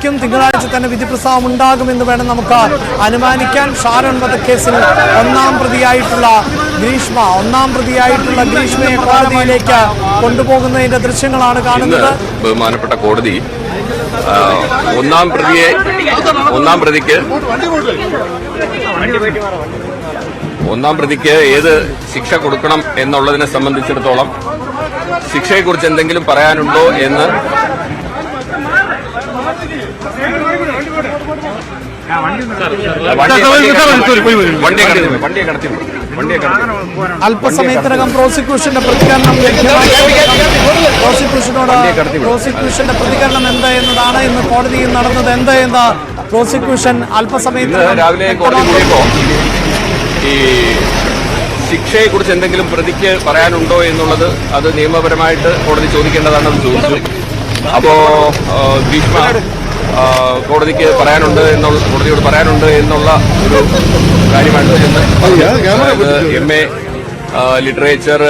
തിങ്കളാഴ്ച തന്നെ വിധിപ്രസ്താവം ഉണ്ടാകുമെന്ന് വേണം നമുക്ക് അനുമാനിക്കാൻ. ഷാരോൺ വധക്കേസിൽ ഒന്നാം പ്രതിയായിട്ടുള്ള ഗ്രീഷ്മയെ കോടതിയിലേക്ക് കൊണ്ടുപോകുന്നതിന്റെ ദൃശ്യങ്ങളാണ് കാണുന്നത്. ബഹുമാനപ്പെട്ട കോടതി ഒന്നാം പ്രതിക്ക് ഏത് ശിക്ഷ കൊടുക്കണം എന്നുള്ളതിനെ സംബന്ധിച്ചിടത്തോളം ശിക്ഷയെക്കുറിച്ച് എന്തെങ്കിലും പറയാനുണ്ടോ എന്ന് അല്പസമയത്തിനകം പ്രോസിക്യൂഷന്റെ പ്രതികരണം എന്ത് എന്നതാണ് ഇന്ന് കോടതിയിൽ നടന്നത്. എന്ന് പ്രോസിക്യൂഷൻ അല്പസമയത്തിന് രാവിലെ കോടതി കൂടിയപ്പോ ഈ ശിക്ഷയെക്കുറിച്ച് എന്തെങ്കിലും പ്രതിക്ക് പറയാനുണ്ടോ എന്നുള്ളത് അത് നിയമപരമായിട്ട് കോടതി ചോദിക്കേണ്ടതാണെന്ന് ചോദിച്ചു. അപ്പോ ഗ്രീഷ്മ കോടതിയോട് പറയാനുണ്ട് എന്നുള്ള ഒരു കാര്യമാണ്. MA ലിറ്ററേച്ചർ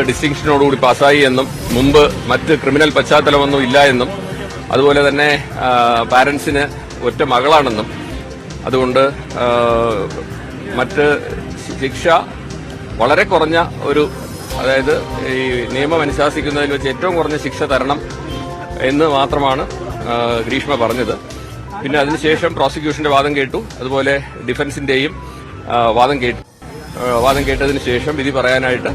ഡിസ്റ്റിങ്ഷനോടുകൂടി പാസ്സായി എന്നും മുമ്പ് മറ്റ് ക്രിമിനൽ പശ്ചാത്തലമൊന്നും ഇല്ല എന്നും അതുപോലെ തന്നെ പാരന്റ്സിന് ഒറ്റ മകളാണെന്നും അതുകൊണ്ട് മറ്റ് ശിക്ഷ വളരെ കുറഞ്ഞ അതായത് ഈ നിയമം അനുശാസിക്കുന്നതിൽ വെച്ച് ഏറ്റവും കുറഞ്ഞ ശിക്ഷ തരണം എന്ന് മാത്രമാണ് ഗ്രീഷ്മ പറഞ്ഞത്. പിന്നെ അതിനുശേഷം പ്രോസിക്യൂഷന്റെ വാദം കേട്ടു, അതുപോലെ ഡിഫൻസിന്റെയും വാദം കേട്ടതിന് ശേഷം വിധി പറയാനായിട്ട്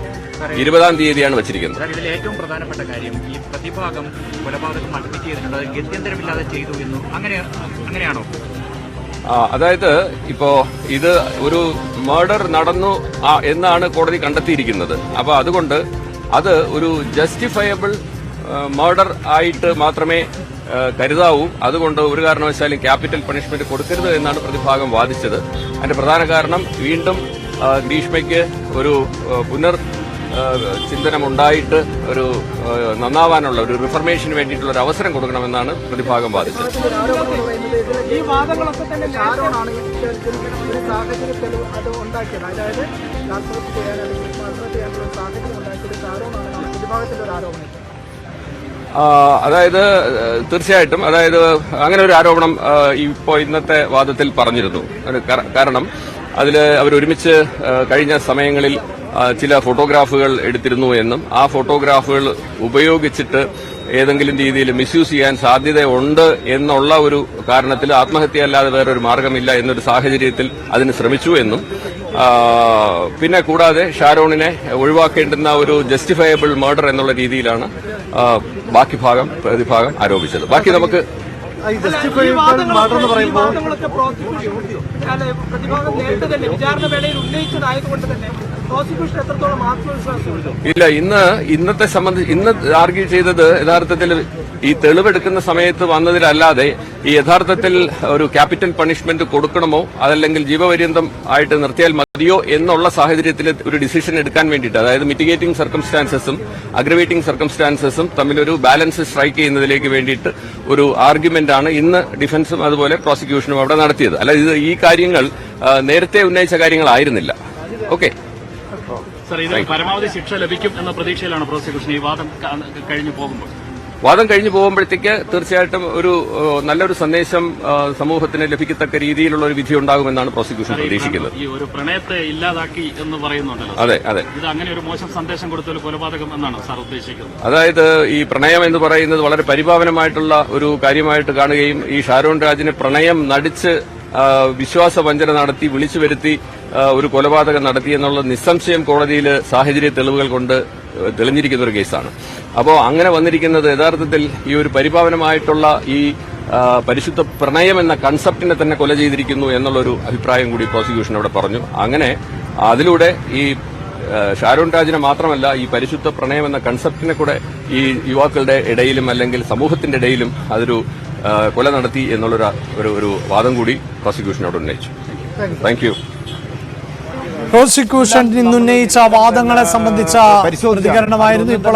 20-ാം തീയതിയാണ് വച്ചിരിക്കുന്നത്. ഇതിൽ ഏറ്റവും പ്രധാനപ്പെട്ട കാര്യം ഈ പ്രതിഭാഗം കൊലപാതകം അഡ്മിറ്റ് ചെയ്തിട്ടുണ്ട്, ഗത്യന്തരമില്ലാതെ ചെയ്തു എന്നു അങ്ങനെയാണോ? അതായത് ഇപ്പോ ഇത് ഒരു മർഡർ നടന്നു എന്നാണ് കോടതി കണ്ടെത്തിയിരിക്കുന്നത്. അപ്പൊ അതുകൊണ്ട് അത് ഒരു ജസ്റ്റിഫയബിൾ മർഡർ ആയിട്ട് മാത്രമേ കരുതാവൂ. അതുകൊണ്ട് ഒരു കാരണവശാലും ക്യാപിറ്റൽ പണിഷ്മെന്റ് കൊടുക്കരുത് എന്നാണ് പ്രതിഭാഗം വാദിച്ചത്. അതിന്റെ പ്രധാന കാരണം വീണ്ടും ഗ്രീഷ്മയ്ക്ക് ഒരു ചിന്തനമുണ്ടായിട്ട് ഒരു നന്നാവാനുള്ള ഒരു റിഫർമേഷന് വേണ്ടിയിട്ടുള്ള ഒരു അവസരം കൊടുക്കണമെന്നാണ് പ്രതിഭാഗം വാദിച്ചത്. ഈ വാദങ്ങളൊക്കെ തന്നെ ഷാരോണാണ് ഒരു സാഹചര്യത്തിൽ അത് ഉണ്ടാക്കിയത്. അതായത് സാഹചര്യം ഉണ്ടാക്കിയത് ഷാരോണാണ് പ്രതിഭാഗത്തിന്റെ ഒരു ആരോപണം. അതായത് തീർച്ചയായിട്ടും അങ്ങനെ ഒരു ആരോപണം ഇന്നത്തെ വാദത്തിൽ പറഞ്ഞിരുന്നു. കാരണം അതില് അവരൊരുമിച്ച് കഴിഞ്ഞ സമയങ്ങളിൽ ചില ഫോട്ടോഗ്രാഫുകൾ എടുത്തിരുന്നു എന്നും ആ ഫോട്ടോഗ്രാഫുകൾ ഉപയോഗിച്ചിട്ട് ഏതെങ്കിലും രീതിയിൽ മിസ്യൂസ് ചെയ്യാൻ സാധ്യതയുണ്ട് എന്നുള്ള ഒരു കാരണത്തിൽ ആത്മഹത്യ അല്ലാതെ വേറൊരു മാർഗമില്ല എന്നൊരു സാഹചര്യത്തിൽ അതിന് ശ്രമിച്ചു എന്നും പിന്നെ കൂടാതെ ഷാരോണിനെ ഒഴിവാക്കേണ്ടുന്ന ഒരു ജസ്റ്റിഫയബിൾ മർഡർ എന്നുള്ള രീതിയിലാണ് പ്രതിഭാഗം ആരോപിച്ചത്. ബാക്കി നമുക്ക് ഇല്ല. ഇന്നത്തെ സംബന്ധിച്ച് ഇന്ന് ആർഗ്യൂ ചെയ്തത് യഥാർത്ഥത്തിൽ ഈ തെളിവെടുക്കുന്ന സമയത്ത് വന്നതിലല്ലാതെ ഈ യഥാർത്ഥത്തിൽ ഒരു ക്യാപിറ്റൽ പണിഷ്മെന്റ് കൊടുക്കണമോ അതല്ലെങ്കിൽ ജീവപര്യന്തം ആയിട്ട് നിർത്തിയാൽ മതിയോ എന്നുള്ള സാഹചര്യത്തിൽ ഒരു ഡിസിഷൻ എടുക്കാൻ വേണ്ടിയിട്ട്, അതായത് മിറ്റിഗേറ്റിംഗ് സർക്കംസ്റ്റാൻസസും അഗ്രവേറ്റിംഗ് സർക്കംസ്റ്റാൻസസും തമ്മിലൊരു ബാലൻസ് സ്ട്രൈക്ക് ചെയ്യുന്നതിലേക്ക് വേണ്ടിയിട്ട് ഒരു ആർഗ്യുമെന്റ് ആണ് ഇന്ന് ഡിഫൻസും അതുപോലെ പ്രോസിക്യൂഷനും അവിടെ നടത്തിയത്. അല്ല, ഈ കാര്യങ്ങൾ നേരത്തെ ഉന്നയിച്ച കാര്യങ്ങളായിരുന്നില്ല. ഓക്കെ, പരമാവധി ശിക്ഷ ലഭിക്കും എന്ന പ്രതീക്ഷയിലാണ് പ്രോസിക്യൂഷൻ ഈ വാദം കഴിഞ്ഞു പോകുമ്പോഴത്തേക്ക് തീർച്ചയായിട്ടും ഒരു നല്ലൊരു സന്ദേശം സമൂഹത്തിന് ലഭിക്കത്തക്ക രീതിയിലുള്ള ഒരു വിധി ഉണ്ടാകുമെന്നാണ് പ്രോസിക്യൂഷൻ പ്രതീക്ഷിക്കുന്നത്. ഈ ഒരു പ്രണയത്തെ ഇല്ലാതാക്കി എന്ന് പറയുന്നുണ്ടല്ലോ. അതെ. ഇത് അങ്ങനെ ഒരു മോശം സന്ദേശം കൊടുത്ത ഒരു കൊലപാതകം എന്നാണ് സാർ ഉദ്ദേശിക്കുന്നത്? അതായത് ഈ പ്രണയം എന്ന് പറയുന്നത് വളരെ പരിപാവനമായിട്ടുള്ള ഒരു കാര്യമായിട്ട് കാണുകയും ഈ ഷാരോൺ രാജിന് പ്രണയം നടിച്ച് വിശ്വാസവഞ്ചന നടത്തി വിളിച്ചു വരുത്തി ഒരു കൊലപാതകം നടത്തി എന്നുള്ള നിസ്സംശയം കോടതിയിൽ സാഹചര്യ തെളിവുകൾ കൊണ്ട് തെളിഞ്ഞിരിക്കുന്ന ഒരു കേസാണ്. അപ്പോൾ അങ്ങനെ വന്നിരിക്കുന്നത് യഥാർത്ഥത്തിൽ ഈ ഒരു പരിപാവനമായിട്ടുള്ള ഈ പരിശുദ്ധ പ്രണയം എന്ന കൺസെപ്റ്റിനെ തന്നെ കൊല ചെയ്തിരിക്കുന്നു എന്നുള്ളൊരു അഭിപ്രായം കൂടി പ്രോസിക്യൂഷൻ അവിടെ പറഞ്ഞു. അങ്ങനെ അതിലൂടെ ഈ ഷാരോൺ രാജിനെ മാത്രമല്ല ഈ പരിശുദ്ധ പ്രണയം എന്ന കൺസെപ്റ്റിനെ കൂടെ ഈ യുവാക്കളുടെ ഇടയിലും അല്ലെങ്കിൽ സമൂഹത്തിന്റെ ഇടയിലും അതൊരു കൊല നടത്തി എന്നുള്ളൊരു വാദം കൂടി പ്രോസിക്യൂഷൻ അവിടെ ഉന്നയിച്ചു. Thank you. പ്രോസിക്യൂഷൻ ഇന്നുന്നയിച്ച വാദങ്ങളെ സംബന്ധിച്ച പ്രതികരണമായിരുന്നു ഇപ്പോൾ